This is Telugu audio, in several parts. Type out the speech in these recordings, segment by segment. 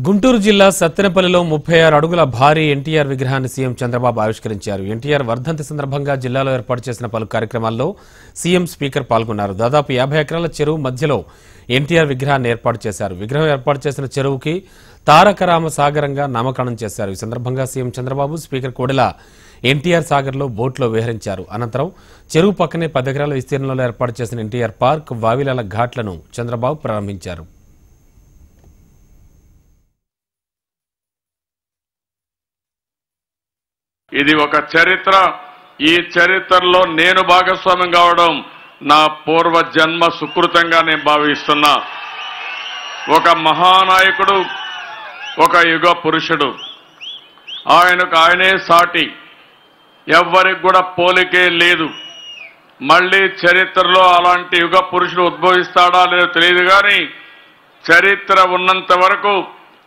గుంటూరు జిల్లా సత్తెనపల్లిలో 36 అడుగుల భారీ ఎన్టీఆర్ విగ్రహాన్ని సీఎం చంద్రబాబు ఆవిష్కరించారు. ఎన్టీఆర్ వర్ధంతి సందర్భంగా జిల్లాలో ఏర్పాటు చేసిన పలు కార్యక్రమాల్లో సీఎం స్పీకర్ పాల్గొన్నారు. దాదాపు 50 ఎకరాల చెరువు మధ్యలో ఎన్టీఆర్ విగ్రహాన్ని ఏర్పాటు చేశారు. విగ్రహం ఏర్పాటు చేసిన చెరువుకి తారక రామ సాగరంగా నామకరణం చేశారు. ఈ సందర్భంగా సీఎం చంద్రబాబు స్పీకర్ కోడెల ఎన్టీఆర్ సాగర్లో బోట్లో విహరించారు. అనంతరం చెరువు పక్కనే 10 ఎకరాల విస్తీర్ణంలో ఏర్పాటు చేసిన ఎన్టీఆర్ పార్క్, వావిలాల ఘాట్లను చంద్రబాబు ప్రారంభించారు. ఇది ఒక చరిత్ర. ఈ చరిత్రలో నేను భాగస్వామ్యం కావడం నా పూర్వ జన్మ సుకృతంగా నేను భావిస్తున్నా. ఒక మహానాయకుడు, ఒక యుగ పురుషుడు, ఆయనకు ఆయనే సాటి, ఎవ్వరికి కూడా పోలికే లేదు. మళ్ళీ చరిత్రలో అలాంటి యుగ పురుషుడు ఉద్భవిస్తాడా లేదో తెలియదు, కానీ చరిత్ర ఉన్నంత వరకు,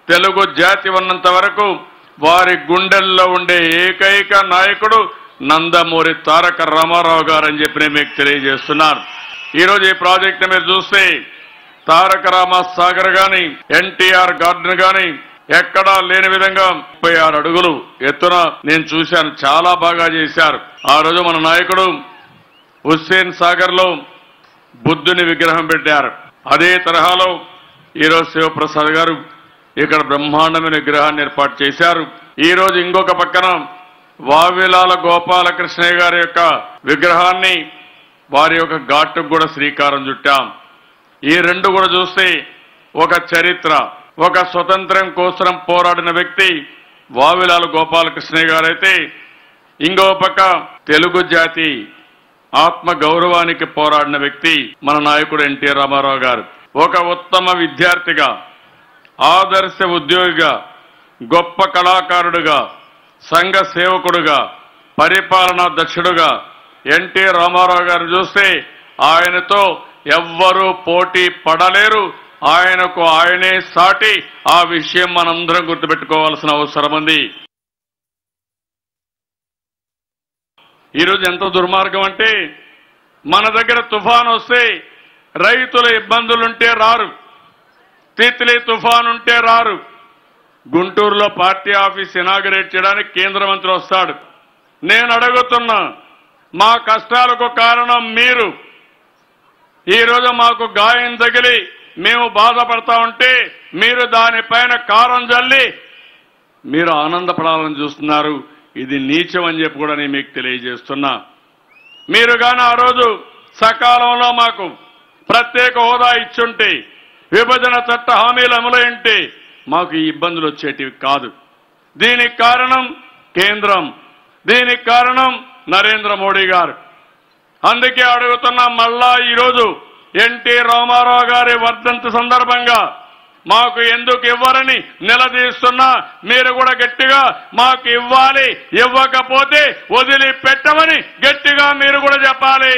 తెలుగు జాతి ఉన్నంత వరకు వారి గుండెల్లో ఉండే ఏకైక నాయకుడు నందమూరి తారక రామారావు గారు అని చెప్పి నేను మీకు తెలియజేస్తున్నాను. ఈరోజు ఈ ప్రాజెక్ట్ మీరు చూస్తే తారక రామ సాగర్ గాని, ఎన్టీఆర్ గార్డెన్ గాని ఎక్కడా లేని విధంగా 36 అడుగులు ఎత్తున నేను చూశాను. చాలా బాగా చేశారు. ఆ రోజు మన నాయకుడు హుస్సేన్ సాగర్ లో బుద్ధుని విగ్రహం పెట్టారు. అదే తరహాలో ఈరోజు శివప్రసాద్ గారు ఇక్కడ బ్రహ్మాండమైన విగ్రహాన్ని ఏర్పాటు చేశారు. ఈ రోజు ఇంకొక పక్కన వావిలాల గోపాలకృష్ణయ్య గారి యొక్క విగ్రహాన్ని, వారి యొక్క ఘాటుకు కూడా శ్రీకారం చుట్టాం. ఈ రెండు కూడా చూస్తే ఒక చరిత్ర, ఒక స్వతంత్రం కోసం పోరాడిన వ్యక్తి వావిలాల గోపాలకృష్ణయ్య గారైతే, ఇంకో పక్క తెలుగు జాతి ఆత్మ గౌరవానికి పోరాడిన వ్యక్తి మన నాయకుడు ఎన్టీ రామారావు గారు. ఒక ఉత్తమ విద్యార్థిగా, ఆదర్శ ఉద్యోగిగా, గొప్ప కళాకారుడుగా, సంఘ సేవకుడుగా, పరిపాలనా దక్షుడుగా ఎన్టీ రామారావు గారు చూస్తే ఆయనతో ఎవ్వరూ పోటీ పడలేరు. ఆయనకు ఆయనే సాటి. ఆ విషయం మనందరం గుర్తుపెట్టుకోవాల్సిన అవసరం ఉంది. ఈరోజు ఎంత దుర్మార్గం అంటే, మన దగ్గర తుఫాను వస్తే రైతుల ఇబ్బందులుంటే రారు, తిత్లీ తుఫాను ఉంటే రారు. గుంటూరులో పార్టీ ఆఫీస్ ఇనాగరేట్ చేయడానికి కేంద్ర మంత్రి వస్తాడు. నేను అడుగుతున్నా, మా కష్టాలకు కారణం మీరు. ఈరోజు మాకు గాయం తగిలి మేము బాధపడతా ఉంటే మీరు దానిపైన కారం జల్లి మీరు ఆనందపడాలని చూస్తున్నారు. ఇది నీచం అని చెప్పి కూడా నేను మీకు తెలియజేస్తున్నా. మీరు కానీ ఆ రోజు సకాలంలో మాకు ప్రత్యేక హోదా ఇచ్చుంటే, విభజన చట్ట హామీలు అమలైంటే మాకు ఈ ఇబ్బందులు వచ్చేటివి కాదు. దీనికి కారణం కేంద్రం, దీనికి కారణం నరేంద్ర మోడీ గారు. అందుకే అడుగుతున్నా, మళ్ళా ఈరోజు ఎన్టీ రామారావు గారి వర్ధంతి సందర్భంగా మాకు ఎందుకు ఇవ్వరని నిలదీస్తున్నా. మీరు కూడా గట్టిగా మాకు ఇవ్వాలి, ఇవ్వకపోతే వదిలిపెట్టమని గట్టిగా మీరు కూడా చెప్పాలి.